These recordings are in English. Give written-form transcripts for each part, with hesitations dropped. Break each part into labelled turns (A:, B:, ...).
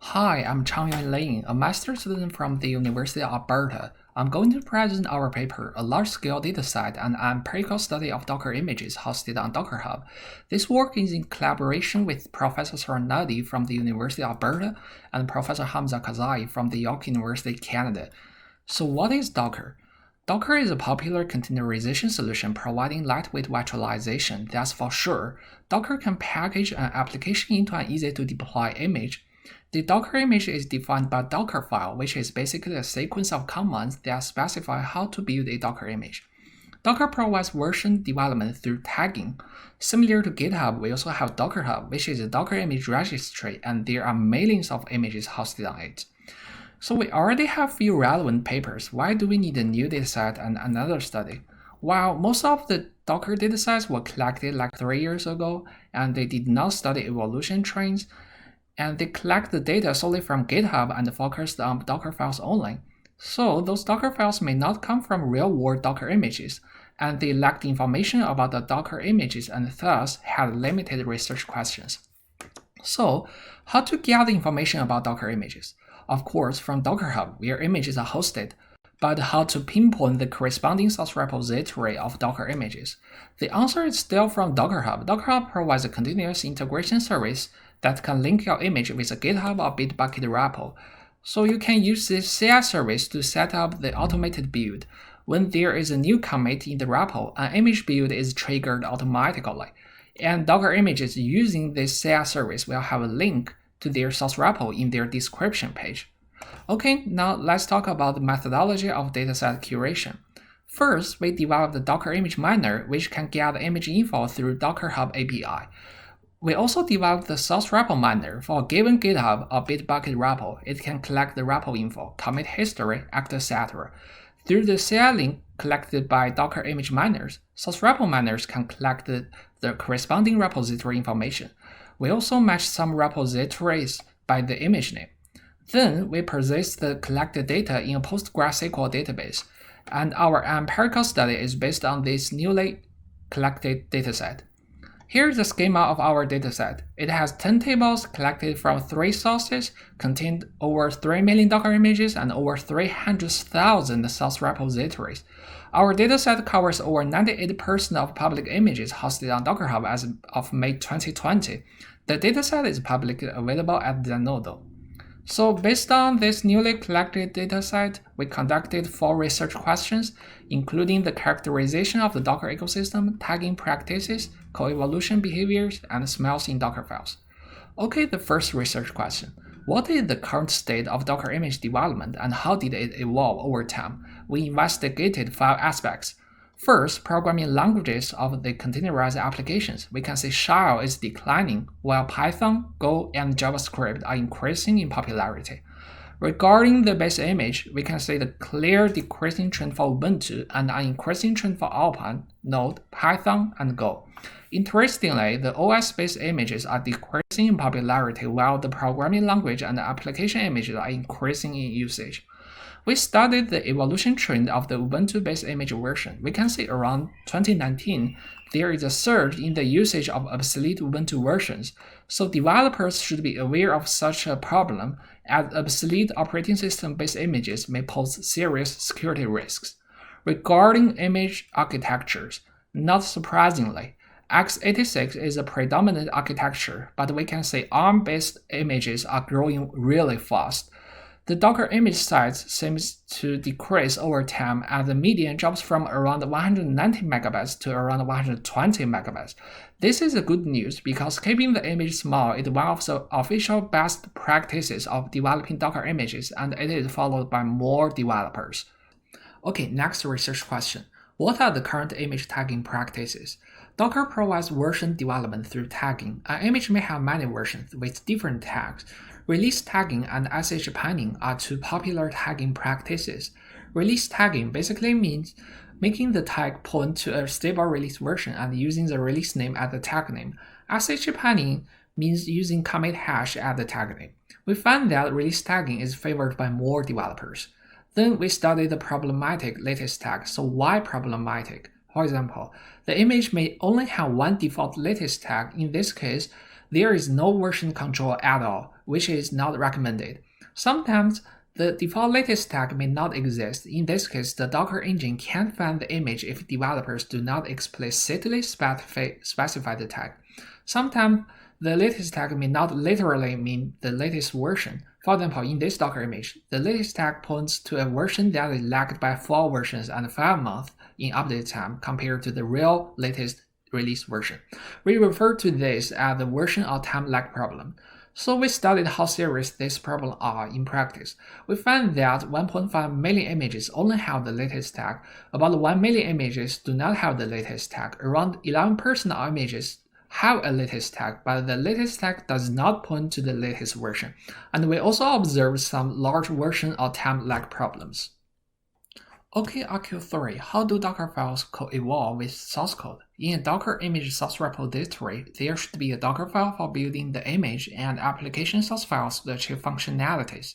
A: Hi, I'm Changyuan Lin, a master's student from the University of Alberta. I'm going to present our paper, A Large-Scale Dataset and Empirical Study of Docker Images hosted on Docker Hub. This work is in collaboration with Professor Sarnadi from the University of Alberta and Professor Hamza Kazai from the York University, Canada. So what is Docker? Docker is a popular containerization solution providing lightweight virtualization. That's for sure. Docker can package an application into an easy-to-deploy image. The Docker image is defined by Dockerfile, which is basically a sequence of commands that specify how to build a Docker image. Docker provides version development through tagging. Similar to GitHub, we also have Docker Hub, which is a Docker image registry, and there are millions of images hosted on it. So we already have few relevant papers. Why do we need a new dataset and another study? While most of the Docker datasets were collected like 3 years ago, and they did not study evolution trends, and they collect the data solely from GitHub and focused on Docker files only. So those Docker files may not come from real-world Docker images, and they lacked information about the Docker images and thus had limited research questions. So how to gather information about Docker images? Of course, from Docker Hub, where images are hosted, but how to pinpoint the corresponding source repository of Docker images? The answer is still from Docker Hub. Docker Hub provides a continuous integration service that can link your image with a GitHub or Bitbucket repo. So you can use this CI service to set up the automated build. When there is a new commit in the repo, an image build is triggered automatically. And Docker images using this CI service will have a link to their source repo in their description page. Okay, now let's talk about the methodology of dataset curation. First, we developed the Docker image miner, which can gather image info through Docker Hub API. We also developed the source repo miner for a given GitHub or Bitbucket repo. It can collect the repo info, commit history, etc. Through the CI link collected by Docker image miners, source repo miners can collect the corresponding repository information. We also match some repositories by the image name. Then we persist the collected data in a PostgreSQL database, and our empirical study is based on this newly collected dataset. Here's the schema of our dataset. It has 10 tables collected from 3 sources, contained over 3 million Docker images and over 300,000 source repositories. Our dataset covers over 98% of public images hosted on Docker Hub as of May 2020. The dataset is publicly available at Zenodo. So based on this newly collected dataset, we conducted 4 research questions, including the characterization of the Docker ecosystem, tagging practices, coevolution behaviors, and smells in Docker files. Okay, the first research question. What is the current state of Docker image development and how did it evolve over time? We investigated 5 aspects. First, programming languages of the containerized applications. We can see Shell is declining, while Python, Go, and JavaScript are increasing in popularity. Regarding the base image, we can see the clear decreasing trend for Ubuntu and an increasing trend for Alpine, Node, Python, and Go. Interestingly, the OS-based images are decreasing in popularity while the programming language and application images are increasing in usage. We studied the evolution trend of the Ubuntu-based image version. We can see around 2019, there is a surge in the usage of obsolete Ubuntu versions, so developers should be aware of such a problem, as obsolete operating system-based images may pose serious security risks. Regarding image architectures, not surprisingly, x86 is a predominant architecture, but we can see ARM-based images are growing really fast. The Docker image size seems to decrease over time as the median drops from around 190 megabytes to around 120 megabytes. This is a good news because keeping the image small is one of the official best practices of developing Docker images, and it is followed by more developers. Okay, next research question. What are the current image tagging practices? Docker provides version development through tagging. An image may have many versions with different tags. Release tagging and SH panning are 2 popular tagging practices. Release tagging basically means making the tag point to a stable release version and using the release name as the tag name. SH panning means using commit hash as the tag name. We find that release tagging is favored by more developers. Then we studied the problematic latest tag. So why problematic? For example, the image may only have one default latest tag. In this case, there is no version control at all. which is not recommended. Sometimes the default latest tag may not exist. In this case, the Docker engine can't find the image if developers do not explicitly specify the tag. Sometimes the latest tag may not literally mean the latest version. For example, in this Docker image, the latest tag points to a version that is lagged by 4 versions and 5 months in update time compared to the real latest release version. We refer to this as the version or time lag problem. So we studied how serious these problems are in practice. We found that 1.5 million images only have the latest tag. About 1 million images do not have the latest tag. Around 11% of images have a latest tag, but the latest tag does not point to the latest version. And we also observed some large version or time lag problems. Okay, RQ3, how do Docker files co-evolve with source code? In a Docker image source repository, there should be a Docker file for building the image and application source files to achieve functionalities.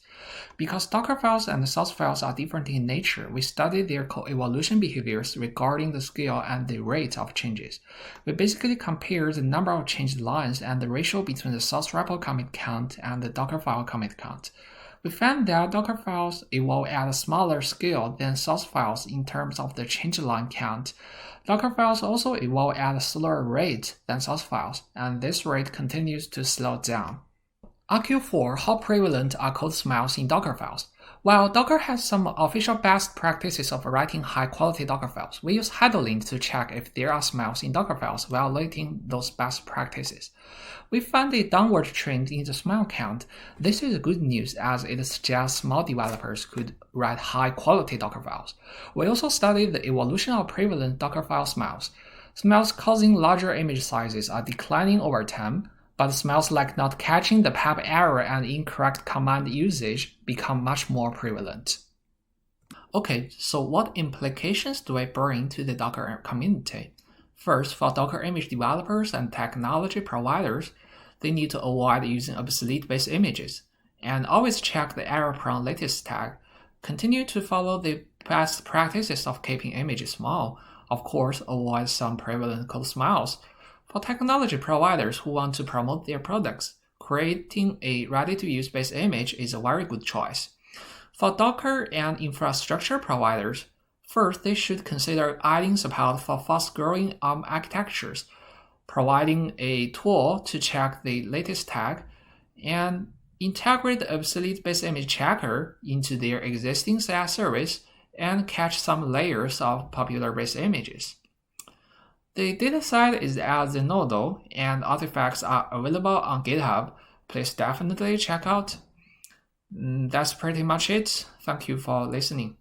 A: Because Docker files and source files are different in nature, we study their co-evolution behaviors regarding the scale and the rate of changes. We basically compare the number of changed lines and the ratio between the source repo commit count and the Docker file commit count. We found that Docker files evolve at a smaller scale than source files in terms of the change line count. Docker files also evolve at a slower rate than source files, and this rate continues to slow down. RQ4, how prevalent are code smells in Docker files? While Docker has some official best practices of writing high-quality Docker files, we use Headlink to check if there are smells in Docker files violating those best practices. We found a downward trend in the smell count. This is good news as it suggests small developers could write high-quality Docker files. We also studied the evolution of prevalent Docker file smells. Smells causing larger image sizes are declining over time, but smells like not catching the pub error and incorrect command usage become much more prevalent. Okay, so what implications do I bring to the Docker community? First, for Docker image developers and technology providers, they need to avoid using obsolete-based images, and always check the error-prone latest tag. Continue to follow the best practices of keeping images small. Of course, avoid some prevalent code smells. For technology providers who want to promote their products, creating a ready-to-use base image is a very good choice. For Docker and infrastructure providers, first they should consider adding support for fast-growing ARM architectures, providing a tool to check the latest tag, and integrate the obsolete base image checker into their existing CI service and catch some layers of popular base images. The dataset is at Zenodo, and artifacts are available on GitHub. Please definitely check out. That's pretty much it. Thank you for listening.